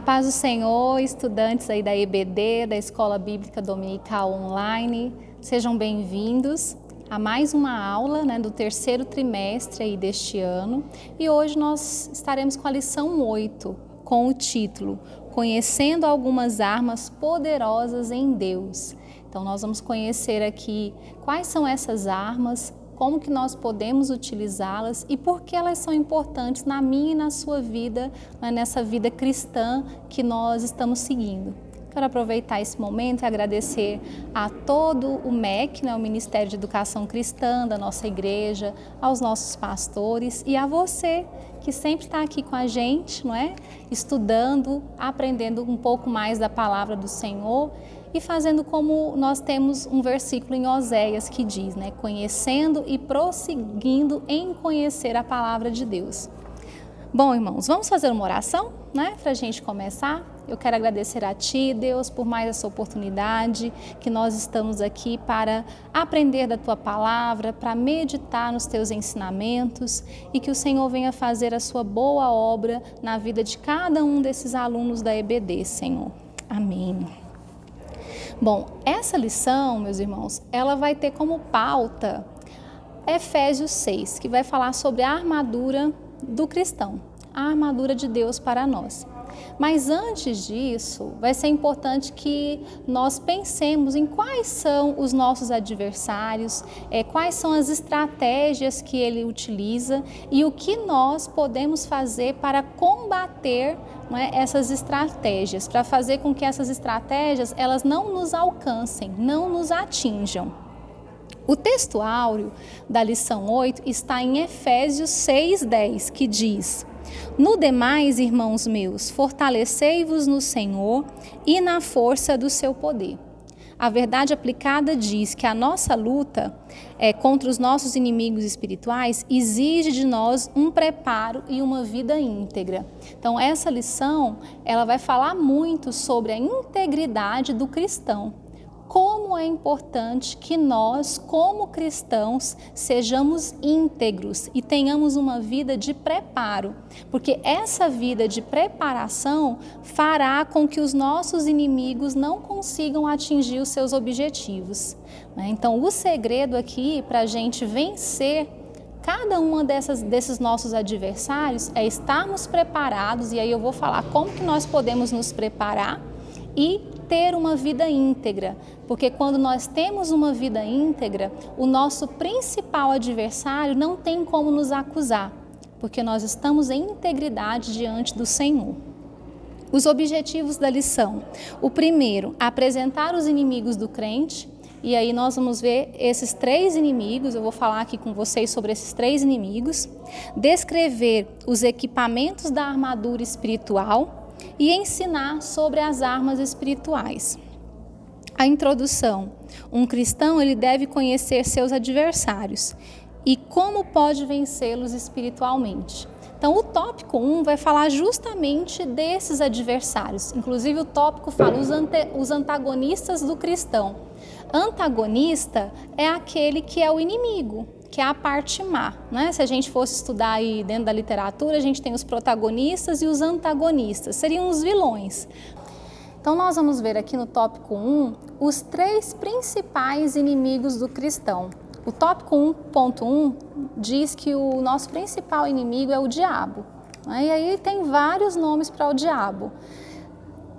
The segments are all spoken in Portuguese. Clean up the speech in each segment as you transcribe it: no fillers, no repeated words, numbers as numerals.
paz do Senhor, estudantes aí da EBD, da Escola Bíblica Dominical Online, sejam bem-vindos a mais uma aula, do terceiro trimestre aí deste ano. E hoje nós estaremos com a lição 8, com o título Conhecendo algumas armas poderosas em Deus. Então nós vamos conhecer aqui quais são essas armas, como que nós podemos utilizá-las e por que elas são importantes na minha e na sua vida, nessa vida cristã que nós estamos seguindo. Quero aproveitar esse momento e agradecer a todo o MEC, o Ministério de Educação Cristã da nossa igreja, aos nossos pastores e a você que sempre está aqui com a gente, estudando, aprendendo um pouco mais da palavra do Senhor e fazendo como nós temos um versículo em Oséias que diz, conhecendo e prosseguindo em conhecer a palavra de Deus. Bom, irmãos, vamos fazer uma oração, para a gente começar? Eu quero agradecer a Ti, Deus, por mais essa oportunidade que nós estamos aqui para aprender da Tua palavra, para meditar nos Teus ensinamentos e que o Senhor venha fazer a Sua boa obra na vida de cada um desses alunos da EBD, Senhor. Amém. Bom, essa lição, meus irmãos, ela vai ter como pauta Efésios 6, que vai falar sobre a armadura do cristão, a armadura de Deus para nós. Mas antes disso, vai ser importante que nós pensemos em quais são os nossos adversários, quais são as estratégias que ele utiliza e o que nós podemos fazer para combater essas estratégias, para fazer com que essas estratégias elas não nos alcancem, não nos atinjam. O texto áureo da lição 8 está em Efésios 6:10, que diz: No demais, irmãos meus, fortalecei-vos no Senhor e na força do seu poder. A verdade aplicada diz que a nossa luta contra os nossos inimigos espirituais exige de nós um preparo e uma vida íntegra. Então, essa lição ela vai falar muito sobre a integridade do cristão. Como é importante que nós, como cristãos, sejamos íntegros e tenhamos uma vida de preparo, porque essa vida de preparação fará com que os nossos inimigos não consigam atingir os seus objetivos. Então, o segredo aqui para a gente vencer cada uma desses nossos adversários é estarmos preparados, e aí eu vou falar como que nós podemos nos preparar e ter uma vida íntegra, porque quando nós temos uma vida íntegra, o nosso principal adversário não tem como nos acusar, porque nós estamos em integridade diante do Senhor. Os objetivos da lição: o primeiro, apresentar os inimigos do crente, e aí nós vamos ver esses 3 inimigos, eu vou falar aqui com vocês sobre esses 3 inimigos, descrever os equipamentos da armadura espiritual, e ensinar sobre as armas espirituais. A introdução: um cristão ele deve conhecer seus adversários e como pode vencê-los espiritualmente. Então o tópico 1 vai falar justamente desses adversários, inclusive o tópico fala os antagonistas do cristão. Antagonista é aquele que é o inimigo, que é a parte má, Se a gente fosse estudar aí dentro da literatura, a gente tem os protagonistas e os antagonistas, seriam os vilões. Então nós vamos ver aqui no tópico 1 os 3 principais inimigos do cristão. O tópico 1.1 diz que o nosso principal inimigo é o diabo, E aí tem vários nomes para o diabo.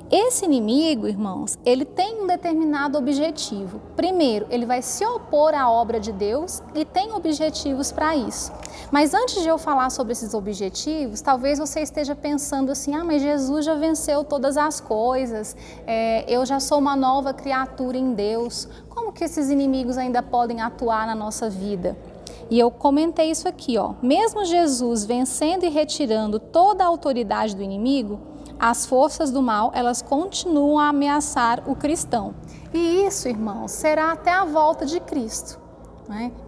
Esse inimigo, irmãos, ele tem um determinado objetivo. Primeiro, ele vai se opor à obra de Deus e tem objetivos para isso. Mas antes de eu falar sobre esses objetivos, talvez você esteja pensando assim, mas Jesus já venceu todas as coisas, eu já sou uma nova criatura em Deus. Como que esses inimigos ainda podem atuar na nossa vida? E eu comentei isso aqui, mesmo Jesus vencendo e retirando toda a autoridade do inimigo, as forças do mal, elas continuam a ameaçar o cristão. E isso, irmãos, será até a volta de Cristo.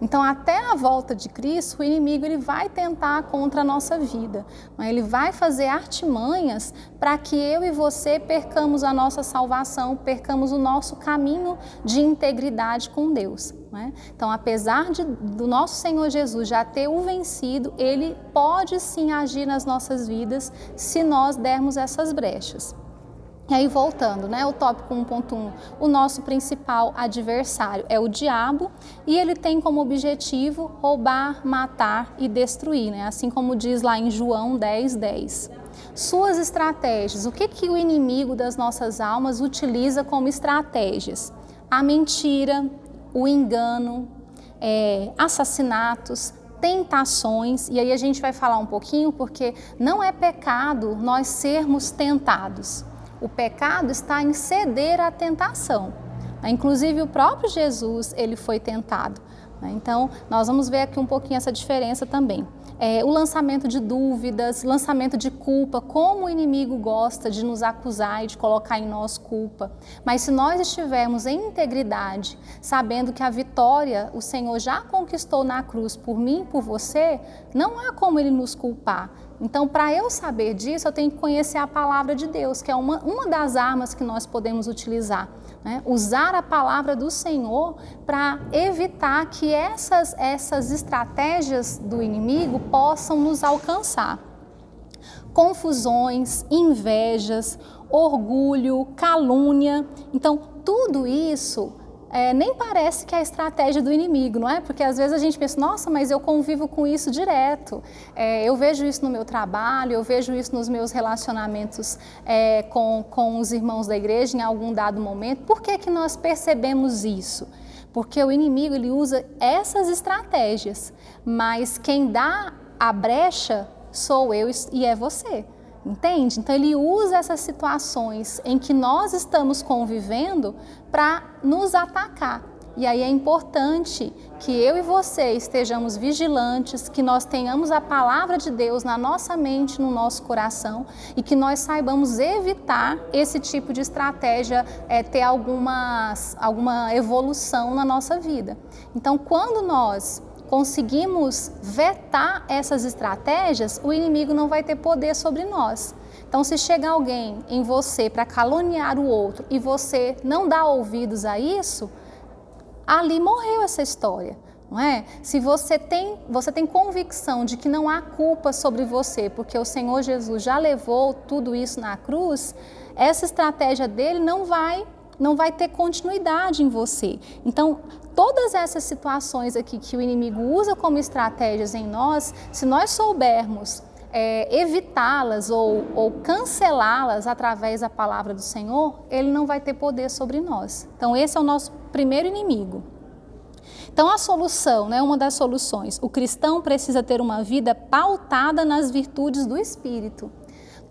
Então, até a volta de Cristo, o inimigo ele vai tentar contra a nossa vida. Ele vai fazer artimanhas para que eu e você percamos a nossa salvação, percamos o nosso caminho de integridade com Deus. Então, apesar do nosso Senhor Jesus já ter o vencido, Ele pode sim agir nas nossas vidas se nós dermos essas brechas. E aí voltando, né, o tópico 1.1, o nosso principal adversário é o diabo e ele tem como objetivo roubar, matar e destruir, né, assim como diz lá em João 10:10. Suas estratégias, o que o inimigo das nossas almas utiliza como estratégias? A mentira, o engano, assassinatos, tentações, e aí a gente vai falar um pouquinho porque não é pecado nós sermos tentados. O pecado está em ceder à tentação. Inclusive o próprio Jesus, ele foi tentado. Então, nós vamos ver aqui um pouquinho essa diferença também. O lançamento de dúvidas, lançamento de culpa, como o inimigo gosta de nos acusar e de colocar em nós culpa. Mas se nós estivermos em integridade, sabendo que a vitória o Senhor já conquistou na cruz por mim e por você, não há como ele nos culpar. Então, para eu saber disso, eu tenho que conhecer a palavra de Deus, que é uma das armas que nós podemos utilizar. Né? Usar a palavra do Senhor para evitar que essas estratégias do inimigo possam nos alcançar. Confusões, invejas, orgulho, calúnia. Então, tudo isso nem parece que é a estratégia do inimigo, não é? Porque às vezes a gente pensa, nossa, mas eu convivo com isso direto, eu vejo isso no meu trabalho, eu vejo isso nos meus relacionamentos com os irmãos da igreja em algum dado momento. Por que que nós percebemos isso? Porque o inimigo ele usa essas estratégias, mas quem dá a brecha sou eu e é você. Entende? Então ele usa essas situações em que nós estamos convivendo para nos atacar. E aí é importante que eu e você estejamos vigilantes, que nós tenhamos a palavra de Deus na nossa mente, no nosso coração e que nós saibamos evitar esse tipo de estratégia, ter alguma evolução na nossa vida. Então, quando nós conseguimos vetar essas estratégias, o inimigo não vai ter poder sobre nós. Então, se chega alguém em você para caluniar o outro e você não dá ouvidos a isso, ali morreu essa história, não é? Se você tem convicção de que não há culpa sobre você, porque o Senhor Jesus já levou tudo isso na cruz, essa estratégia dele não vai ter continuidade em você. Então, todas essas situações aqui que o inimigo usa como estratégias em nós, se nós soubermos evitá-las ou cancelá-las através da palavra do Senhor, ele não vai ter poder sobre nós. Então, esse é o nosso primeiro inimigo. Então, a solução, né, uma das soluções, o cristão precisa ter uma vida pautada nas virtudes do Espírito.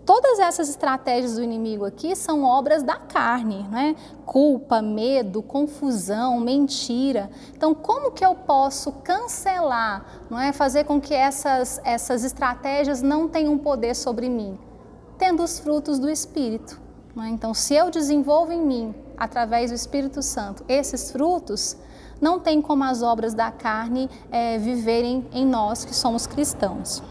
Todas essas estratégias do inimigo aqui são obras da carne, né? Culpa, medo, confusão, mentira. Então, como que eu posso cancelar, não é? Fazer com que essas estratégias não tenham poder sobre mim? Tendo os frutos do Espírito. Não é? Então, se eu desenvolvo em mim, através do Espírito Santo, esses frutos, não tem como as obras da carne viverem em nós que somos cristãos.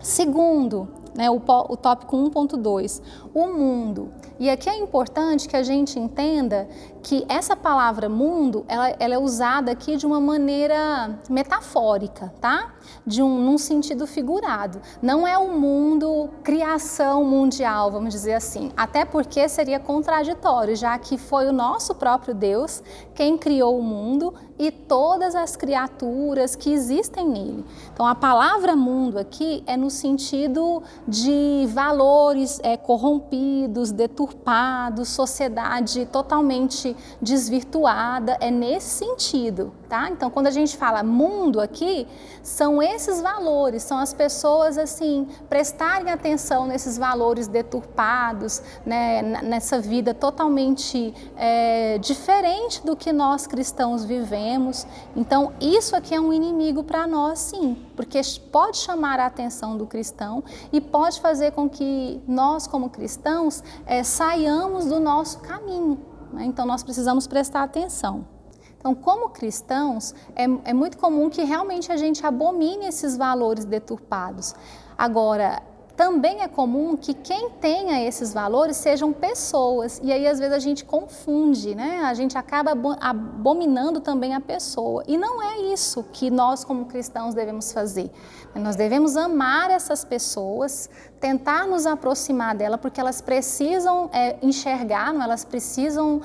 Segundo, né, o tópico 1.2, o mundo. E aqui é importante que a gente entenda que essa palavra mundo, ela é usada aqui de uma maneira metafórica, tá? Num sentido figurado. Não é o mundo, criação mundial, vamos dizer assim. Até porque seria contraditório, já que foi o nosso próprio Deus quem criou o mundo e todas as criaturas que existem nele. Então, a palavra mundo aqui é no sentido de valores corrompidos, deturpados, sociedade totalmente desvirtuada, é nesse sentido, tá? Então, quando a gente fala mundo aqui, são esses valores, são as pessoas, assim, prestarem atenção nesses valores deturpados, né, nessa vida totalmente diferente do que nós cristãos vivemos. Então, isso aqui é um inimigo para nós, sim, porque pode chamar a atenção do cristão e pode fazer com que nós, como cristãos, saiamos do nosso caminho. Né? Então, nós precisamos prestar atenção. Então, como cristãos, é muito comum que realmente a gente abomine esses valores deturpados. Agora, também é comum que quem tenha esses valores sejam pessoas, e aí às vezes a gente confunde, né? A gente acaba abominando também a pessoa, e não é isso que nós como cristãos devemos fazer. Nós devemos amar essas pessoas, tentar nos aproximar dela, porque elas precisam enxergar, não? Elas precisam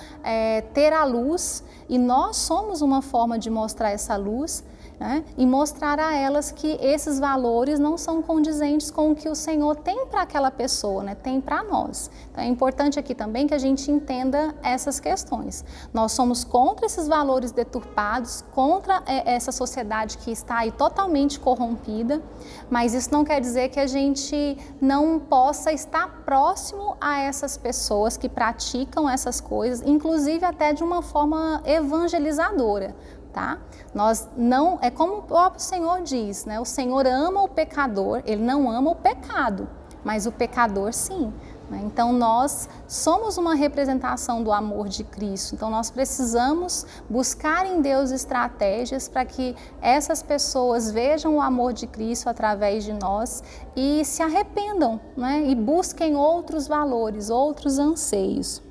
ter a luz, e nós somos uma forma de mostrar essa luz, né? E mostrar a elas que esses valores não são condizentes com o que o Senhor tem para aquela pessoa, né? Tem para nós. Então é importante aqui também que a gente entenda essas questões. Nós somos contra esses valores deturpados, contra essa sociedade que está aí totalmente corrompida, mas isso não quer dizer que a gente não possa estar próximo a essas pessoas que praticam essas coisas, inclusive até de uma forma evangelizadora. Tá? Nós não, é como o próprio Senhor diz, né? O Senhor ama o pecador, Ele não ama o pecado, mas o pecador sim. Né? Então nós somos uma representação do amor de Cristo, então nós precisamos buscar em Deus estratégias para que essas pessoas vejam o amor de Cristo através de nós e se arrependam, né? E busquem outros valores, outros anseios.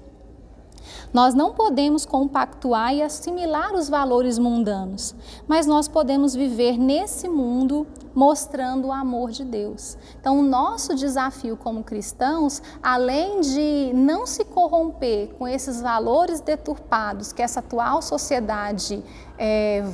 Nós não podemos compactuar e assimilar os valores mundanos, mas nós podemos viver nesse mundo mostrando o amor de Deus. Então, o nosso desafio como cristãos, além de não se corromper com esses valores deturpados que essa atual sociedade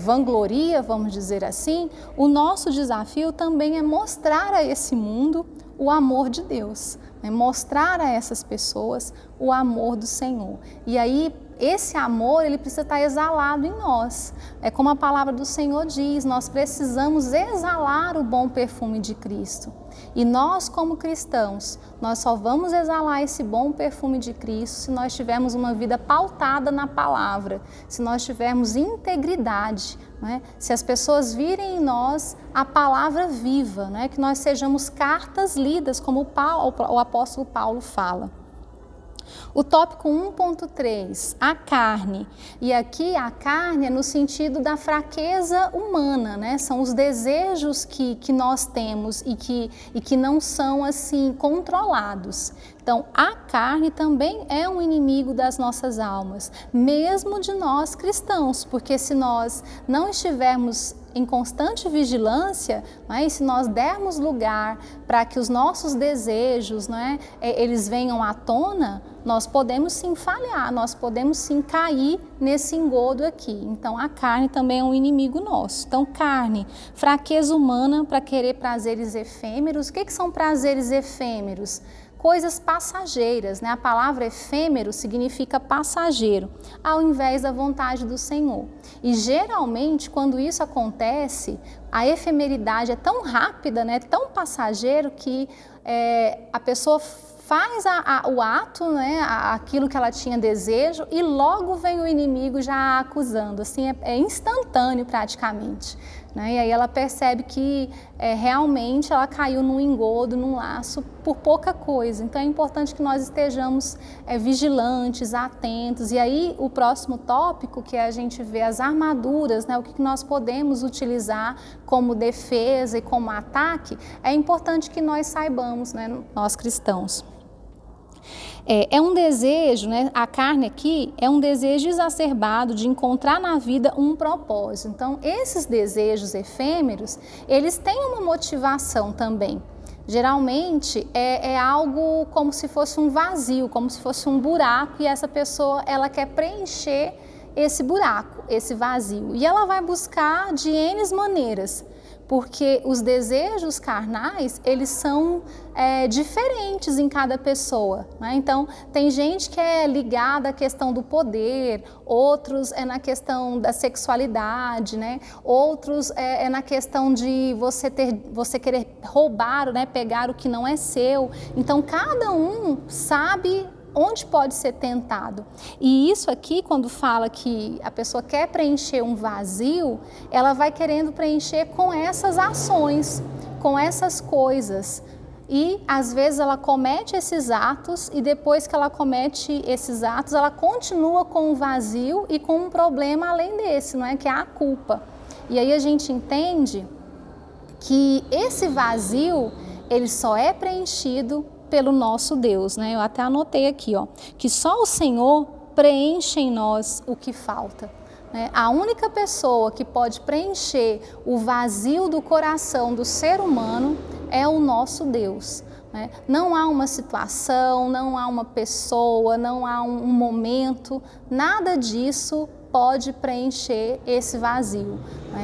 vangloria, vamos dizer assim, o nosso desafio também é mostrar a esse mundo o amor de Deus, né? Mostrar a essas pessoas o amor do Senhor. E aí, esse amor, ele precisa estar exalado em nós. É como a palavra do Senhor diz, nós precisamos exalar o bom perfume de Cristo. E nós, como cristãos, nós só vamos exalar esse bom perfume de Cristo se nós tivermos uma vida pautada na palavra, se nós tivermos integridade, né? Se as pessoas virem em nós a palavra viva, né? Que nós sejamos cartas lidas, como o apóstolo Paulo fala. O tópico 1.3, a carne. E aqui a carne é no sentido da fraqueza humana, né? São os desejos que nós temos e que não são assim controlados. Então, a carne também é um inimigo das nossas almas, mesmo de nós cristãos, porque se nós não estivermos em constante vigilância, não é? E se nós dermos lugar para que os nossos desejos, não é? Eles venham à tona, nós podemos sim falhar, nós podemos sim cair nesse engodo aqui. Então, a carne também é um inimigo nosso. Então, carne, fraqueza humana para querer prazeres efêmeros. O que são prazeres efêmeros? Coisas passageiras, né? A palavra efêmero significa passageiro, ao invés da vontade do Senhor. E geralmente, quando isso acontece, a efemeridade é tão rápida, né? Tão passageiro que a pessoa faz o ato, né, aquilo que ela tinha desejo, e logo vem o inimigo já a acusando, assim, é instantâneo praticamente, né? E aí ela percebe que realmente ela caiu num engodo, num laço, por pouca coisa. Então é importante que nós estejamos vigilantes, atentos. E aí o próximo tópico, que é a gente vê as armaduras, né, o que nós podemos utilizar como defesa e como ataque, é importante que nós saibamos, né, nós cristãos. É um desejo, né? A carne aqui é um desejo exacerbado de encontrar na vida um propósito. Então, esses desejos efêmeros, eles têm uma motivação também. Geralmente é algo como se fosse um vazio, como se fosse um buraco, e essa pessoa ela quer preencher esse buraco, esse vazio. E ela vai buscar de N maneiras, porque os desejos carnais, eles são diferentes em cada pessoa, né? Então, tem gente que é ligada à questão do poder, outros é na questão da sexualidade, né? Outros é na questão de você querer roubar, né? Pegar o que não é seu. Então, cada um sabe onde pode ser tentado. E isso aqui, quando fala que a pessoa quer preencher um vazio, ela vai querendo preencher com essas ações, com essas coisas. E, às vezes, ela comete esses atos e depois que ela comete esses atos, ela continua com um vazio e com um problema além desse, não é? Que é a culpa. E aí a gente entende que esse vazio, ele só é preenchido pelo nosso Deus, né? Eu até anotei aqui, ó, que só o Senhor preenche em nós o que falta. A única pessoa que pode preencher o vazio do coração do ser humano é o nosso Deus. Não há uma situação, não há uma pessoa, não há um momento, nada disso pode preencher esse vazio.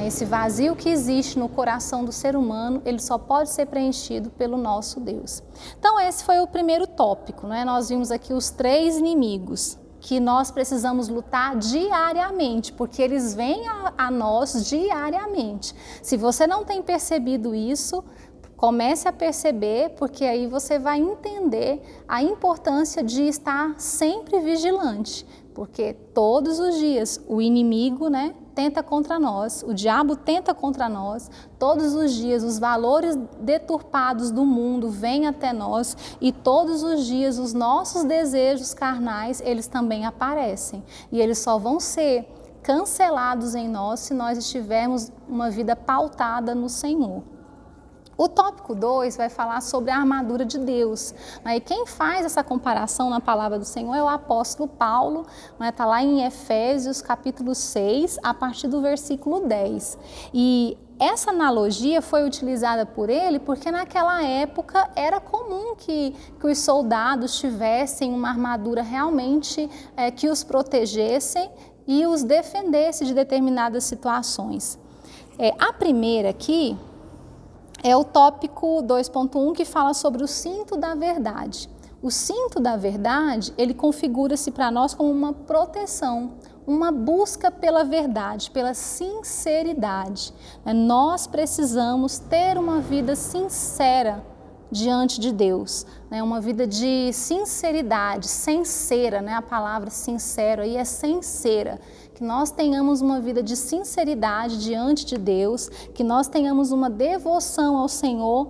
Esse vazio que existe no coração do ser humano, ele só pode ser preenchido pelo nosso Deus. Então esse foi o primeiro tópico, Nós vimos aqui os 3 inimigos que nós precisamos lutar diariamente, porque eles vêm a nós diariamente. Se você não tem percebido isso, comece a perceber, porque aí você vai entender a importância de estar sempre vigilante, porque todos os dias o inimigo, tenta contra nós, o diabo tenta contra nós, todos os dias os valores deturpados do mundo vêm até nós e todos os dias os nossos desejos carnais, eles também aparecem e eles só vão ser cancelados em nós se nós estivermos uma vida pautada no Senhor. O tópico 2 vai falar sobre a armadura de Deus. E quem faz essa comparação na palavra do Senhor é o apóstolo Paulo, está lá em Efésios capítulo 6, a partir do versículo 10. E essa analogia foi utilizada por ele porque naquela época era comum que os soldados tivessem uma armadura realmente que os protegessem e os defendesse de determinadas situações. A primeira aqui é o tópico 2.1 que fala sobre o cinto da verdade. O cinto da verdade, ele configura-se para nós como uma proteção, uma busca pela verdade, pela sinceridade. Nós precisamos ter uma vida sincera diante de Deus, uma vida de sinceridade, sincera, a palavra sincero aí é sincera, que nós tenhamos uma vida de sinceridade diante de Deus, que nós tenhamos uma devoção ao Senhor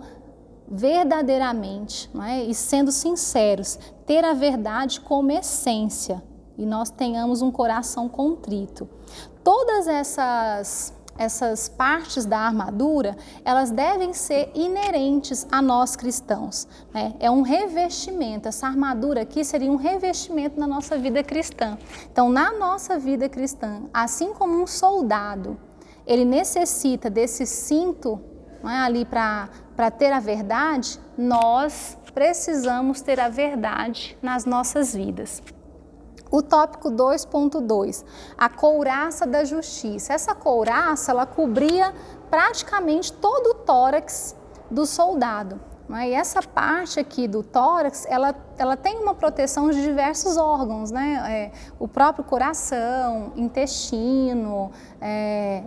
verdadeiramente, e sendo sinceros, ter a verdade como essência, e nós tenhamos um coração contrito. Todas essas partes da armadura, elas devem ser inerentes a nós cristãos. É um revestimento, essa armadura aqui seria um revestimento na nossa vida cristã. Então, na nossa vida cristã, assim como um soldado, ele necessita desse cinto ali para ter a verdade, nós precisamos ter a verdade nas nossas vidas. O tópico 2.2, a couraça da justiça. Essa couraça, ela cobria praticamente todo o tórax do soldado. E essa parte aqui do tórax, ela tem uma proteção de diversos órgãos, o próprio coração, intestino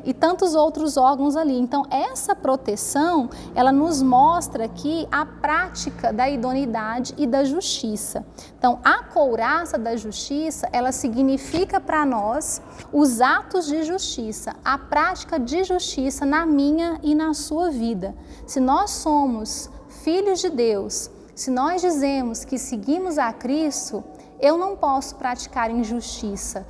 e tantos outros órgãos ali. Então, essa proteção, ela nos mostra aqui a prática da idoneidade e da justiça. Então, a couraça da justiça, ela significa para nós os atos de justiça, a prática de justiça na minha e na sua vida. Se nós somos filhos de Deus, se nós dizemos que seguimos a Cristo, eu não posso praticar injustiça.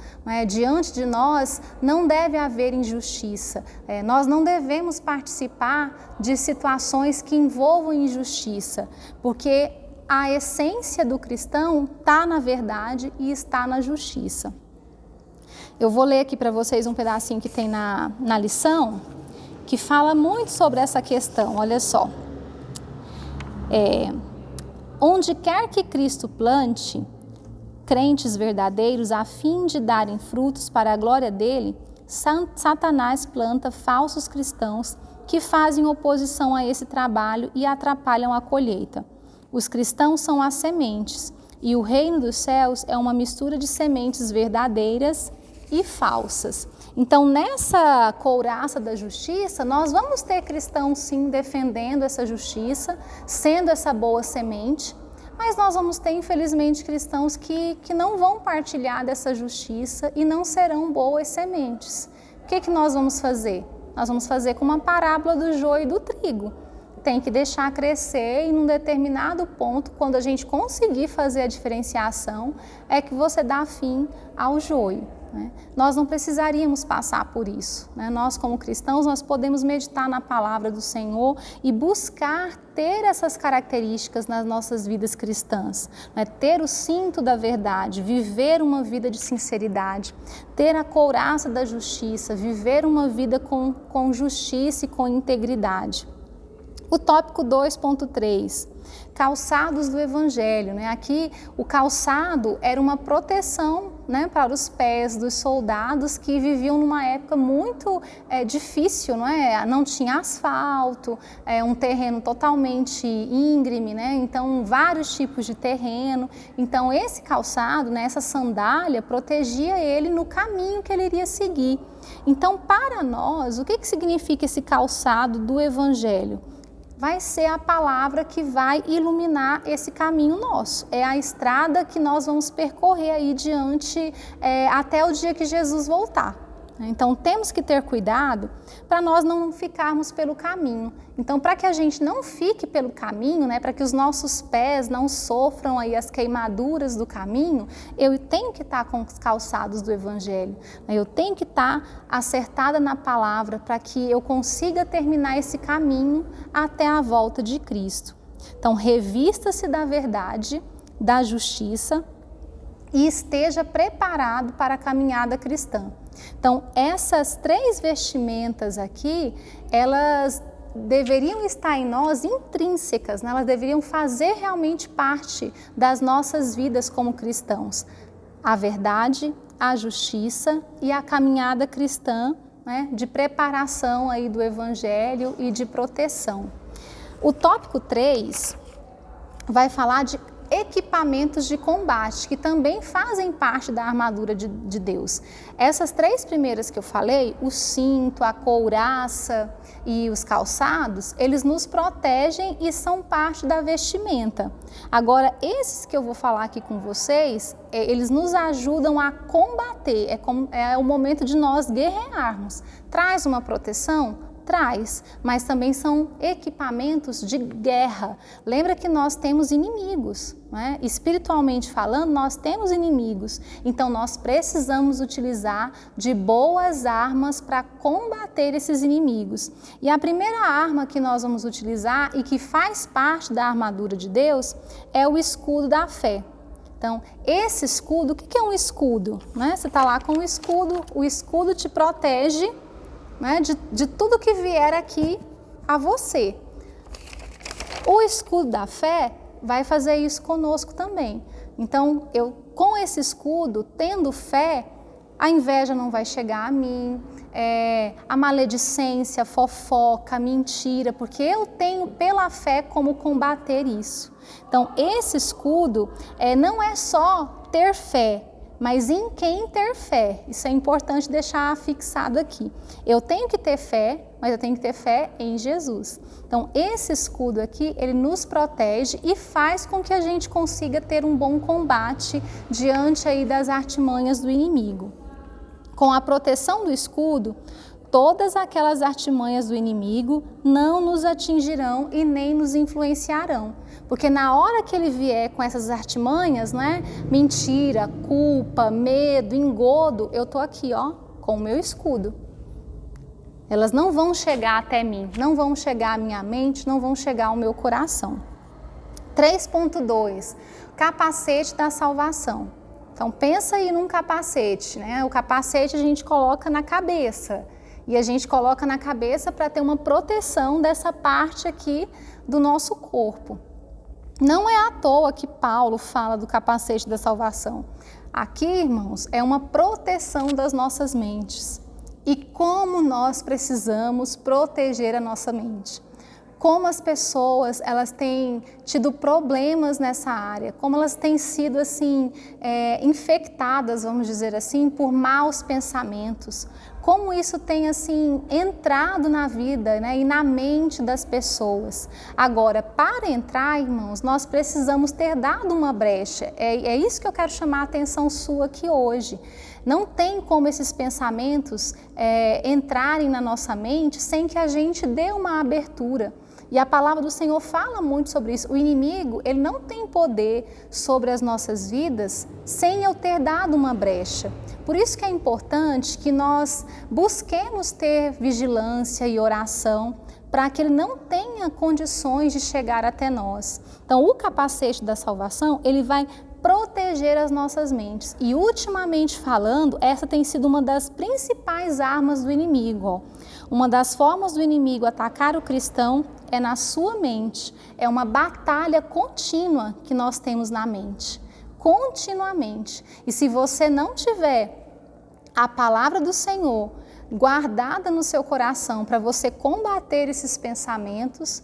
Diante de nós não deve haver injustiça. Nós não devemos participar de situações que envolvam injustiça, porque a essência do cristão está na verdade e está na justiça. Eu vou ler aqui para vocês um pedacinho que tem na lição, que fala muito sobre essa questão, olha só. Onde quer que Cristo plante crentes verdadeiros a fim de darem frutos para a glória dele, Satanás planta falsos cristãos que fazem oposição a esse trabalho e atrapalham a colheita. Os cristãos são as sementes e o reino dos céus é uma mistura de sementes verdadeiras e falsas. Então, nessa couraça da justiça, nós vamos ter cristãos, sim, defendendo essa justiça, sendo essa boa semente, mas nós vamos ter, infelizmente, cristãos que não vão partilhar dessa justiça e não serão boas sementes. O que nós vamos fazer? Nós vamos fazer como uma parábola do joio e do trigo. tem que deixar crescer e num determinado ponto, quando a gente conseguir fazer a diferenciação, é que você dá fim ao joio. Né? Nós não precisaríamos passar por isso. Né? Nós, como cristãos, nós podemos meditar na palavra do Senhor e buscar ter essas características nas nossas vidas cristãs. Né? Ter o cinto da verdade, viver uma vida de sinceridade, ter a couraça da justiça, viver uma vida com justiça e com integridade. O tópico 2.3, calçados do Evangelho. Né? Aqui o calçado era uma proteção, né, para os pés dos soldados que viviam numa época muito difícil, não é? Não tinha asfalto, um terreno totalmente íngreme, né? Então vários tipos de terreno. Então esse calçado, né, essa sandália protegia ele no caminho que ele iria seguir. Então para nós, o que significa esse calçado do Evangelho? Vai ser a palavra que vai iluminar esse caminho nosso. É a estrada que nós vamos percorrer aí diante até o dia que Jesus voltar. Então temos que ter cuidado para nós não ficarmos pelo caminho. Então para que a gente não fique pelo caminho, né, para que os nossos pés não sofram aí as queimaduras do caminho, eu tenho que estar com os calçados do Evangelho. Eu tenho que estar acertada na palavra para que eu consiga terminar esse caminho até a volta de Cristo. Então revista-se da verdade, da justiça e esteja preparado para a caminhada cristã. Então, essas 3 vestimentas aqui, elas deveriam estar em nós intrínsecas, né? Elas deveriam fazer realmente parte das nossas vidas como cristãos. A verdade, a justiça e a caminhada cristã, né, de preparação aí do Evangelho e de proteção. O tópico 3 vai falar de equipamentos de combate, que também fazem parte da armadura de Deus. Essas 3 primeiras que eu falei, o cinto, a couraça e os calçados, eles nos protegem e são parte da vestimenta. Agora, esses que eu vou falar aqui com vocês, eles nos ajudam a combater, é o momento de nós guerrearmos. Traz uma proteção? Traz, mas também são equipamentos de guerra. Lembra que nós temos inimigos, né? Espiritualmente falando, nós temos inimigos. Então nós precisamos utilizar de boas armas para combater esses inimigos. E a primeira arma que nós vamos utilizar e que faz parte da armadura de Deus é o escudo da fé. Então, esse escudo, o que é um escudo? Né? Você está lá com o escudo te protege, né, de tudo que vier aqui a você. O escudo da fé vai fazer isso conosco também. Então, com esse escudo, tendo fé, a inveja não vai chegar a mim, a maledicência, a fofoca, a mentira, porque eu tenho pela fé como combater isso. Então, esse escudo não é só ter fé, mas em quem ter fé. Isso é importante deixar fixado aqui. Eu tenho que ter fé, mas eu tenho que ter fé em Jesus. Então, esse escudo aqui, ele nos protege e faz com que a gente consiga ter um bom combate diante aí das artimanhas do inimigo. Com a proteção do escudo, todas aquelas artimanhas do inimigo não nos atingirão e nem nos influenciarão. Porque na hora que ele vier com essas artimanhas, né, mentira, culpa, medo, engodo, eu estou aqui, ó, com o meu escudo. Elas não vão chegar até mim, não vão chegar à minha mente, não vão chegar ao meu coração. 3.2, capacete da salvação. Então pensa aí num capacete, né? O capacete a gente coloca na cabeça. E a gente coloca na cabeça para ter uma proteção dessa parte aqui do nosso corpo. Não é à toa que Paulo fala do capacete da salvação. Aqui, irmãos, é uma proteção das nossas mentes. E como nós precisamos proteger a nossa mente. Como as pessoas, elas têm tido problemas nessa área, como elas têm sido assim, infectadas, vamos dizer assim, por maus pensamentos. Como isso tem assim entrado na vida, né, e na mente das pessoas. Agora, para entrar, irmãos, nós precisamos ter dado uma brecha. É isso que eu quero chamar a atenção sua aqui hoje. Não tem como esses pensamentos entrarem na nossa mente sem que a gente dê uma abertura. E a palavra do Senhor fala muito sobre isso. O inimigo, ele não tem poder sobre as nossas vidas sem eu ter dado uma brecha. Por isso que é importante que nós busquemos ter vigilância e oração para que ele não tenha condições de chegar até nós. Então, o capacete da salvação, ele vai proteger as nossas mentes. E ultimamente falando, essa tem sido uma das principais armas do inimigo. Ó. Uma das formas do inimigo atacar o cristão é na sua mente. É uma batalha contínua que nós temos na mente. Continuamente. E se você não tiver a palavra do Senhor guardada no seu coração para você combater esses pensamentos,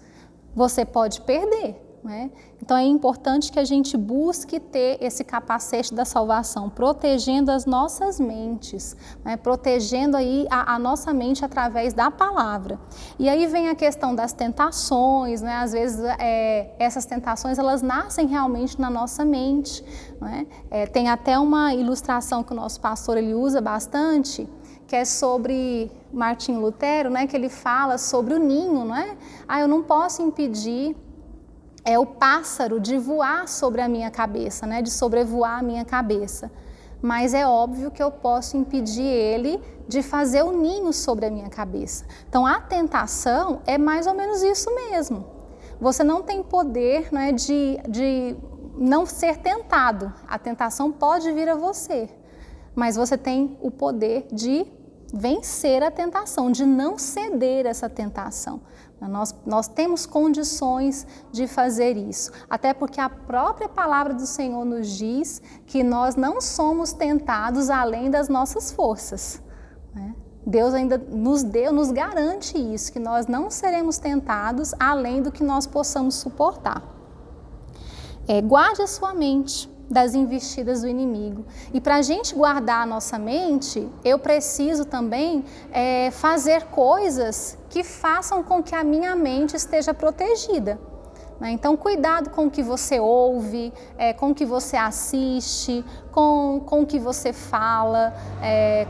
você pode perder. Né? Então é importante que a gente busque ter esse capacete da salvação, protegendo as nossas mentes, né? Protegendo aí a nossa mente através da palavra. E aí vem a questão das tentações, né? Às vezes essas tentações elas nascem realmente na nossa mente. Né? Tem até uma ilustração que o nosso pastor ele usa bastante, que é sobre Martinho Lutero, né? Que ele fala sobre o ninho, não é? Eu não posso impedir o pássaro de voar sobre a minha cabeça, né? De sobrevoar a minha cabeça. Mas é óbvio que eu posso impedir ele de fazer o ninho sobre a minha cabeça. Então, a tentação é mais ou menos isso mesmo. Você não tem poder, né, de não ser tentado. A tentação pode vir a você, mas você tem o poder de vencer a tentação, de não ceder essa tentação. Nós temos condições de fazer isso, até porque a própria palavra do Senhor nos diz que nós não somos tentados além das nossas forças. Né? Deus ainda nos garante isso, que nós não seremos tentados além do que nós possamos suportar. Guarde a sua mente das investidas do inimigo. E para a gente guardar a nossa mente, eu preciso também fazer coisas que façam com que a minha mente esteja protegida. Né? Então, cuidado com o que você ouve, com o que você assiste, com o que você fala,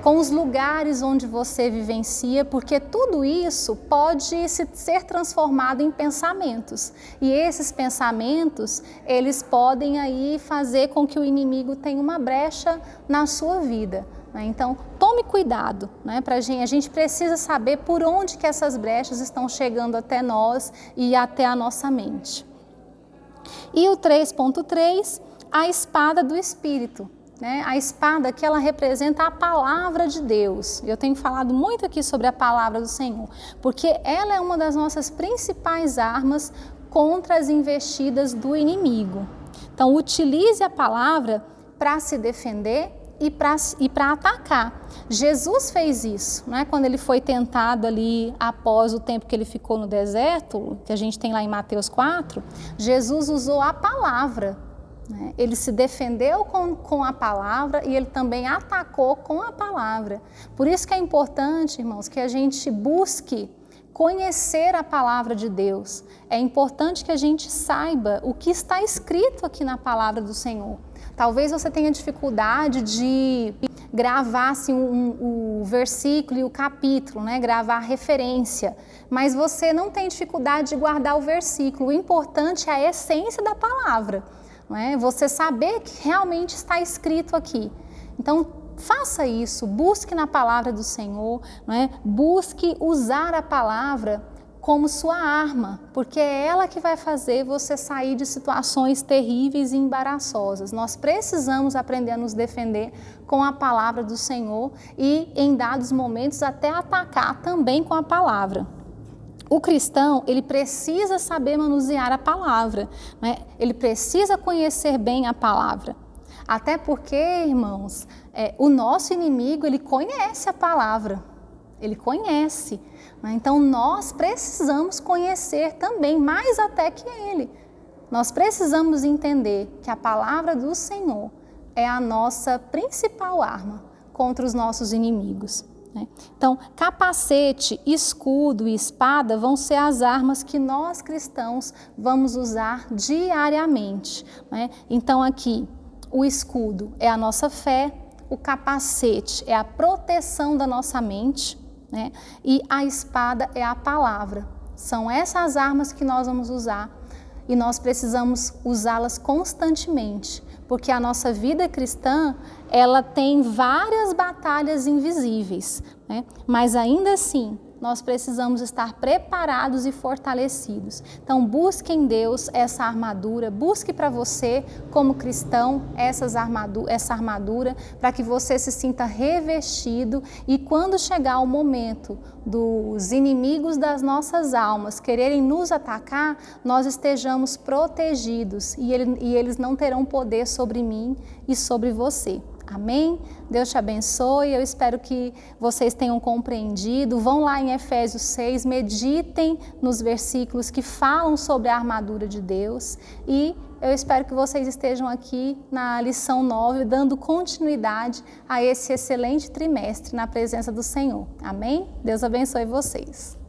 com os lugares onde você vivencia, porque tudo isso pode ser transformado em pensamentos. E esses pensamentos, eles podem aí fazer com que o inimigo tenha uma brecha na sua vida. Então, tome cuidado, né? A gente precisa saber por onde que essas brechas estão chegando até nós e até a nossa mente. E o 3.3, a espada do Espírito. Né? A espada que ela representa a palavra de Deus. Eu tenho falado muito aqui sobre a palavra do Senhor, porque ela é uma das nossas principais armas contra as investidas do inimigo. Então, utilize a palavra para se defender e para atacar. Jesus fez isso, né? Quando ele foi tentado ali após o tempo que ele ficou no deserto, que a gente tem lá em Mateus 4, Jesus usou a palavra. Né? Ele se defendeu com a palavra e ele também atacou com a palavra. Por isso que é importante, irmãos, que a gente busque conhecer a palavra de Deus. É importante que a gente saiba o que está escrito aqui na palavra do Senhor. Talvez você tenha dificuldade de gravar assim, o versículo e o capítulo, né? Gravar a referência, mas você não tem dificuldade de guardar o versículo. O importante é a essência da palavra, não é? Você saber que realmente está escrito aqui. Então, faça isso, busque na palavra do Senhor, não é? Busque usar a palavra como sua arma, porque é ela que vai fazer você sair de situações terríveis e embaraçosas. Nós precisamos aprender a nos defender com a palavra do Senhor e, em dados momentos, até atacar também com a palavra. O cristão, ele precisa saber manusear a palavra, né? Ele precisa conhecer bem a palavra. Até porque, irmãos, o nosso inimigo, ele conhece a palavra, ele conhece. Então, nós precisamos conhecer também, mais até que ele. Nós precisamos entender que a palavra do Senhor é a nossa principal arma contra os nossos inimigos. Né? Então, capacete, escudo e espada vão ser as armas que nós cristãos vamos usar diariamente. Né? Então, aqui, o escudo é a nossa fé, o capacete é a proteção da nossa mente, né? E a espada é a palavra. São essas armas que nós vamos usar e nós precisamos usá-las constantemente, porque a nossa vida cristã, ela tem várias batalhas invisíveis, né? Mas ainda assim, nós precisamos estar preparados e fortalecidos. Então, busque em Deus essa armadura, busque para você, como cristão, essa armadura, para que você se sinta revestido e quando chegar o momento dos inimigos das nossas almas quererem nos atacar, nós estejamos protegidos e eles não terão poder sobre mim e sobre você. Amém? Deus te abençoe, eu espero que vocês tenham compreendido. Vão lá em Efésios 6, meditem nos versículos que falam sobre a armadura de Deus e eu espero que vocês estejam aqui na lição 9, dando continuidade a esse excelente trimestre na presença do Senhor. Amém? Deus abençoe vocês.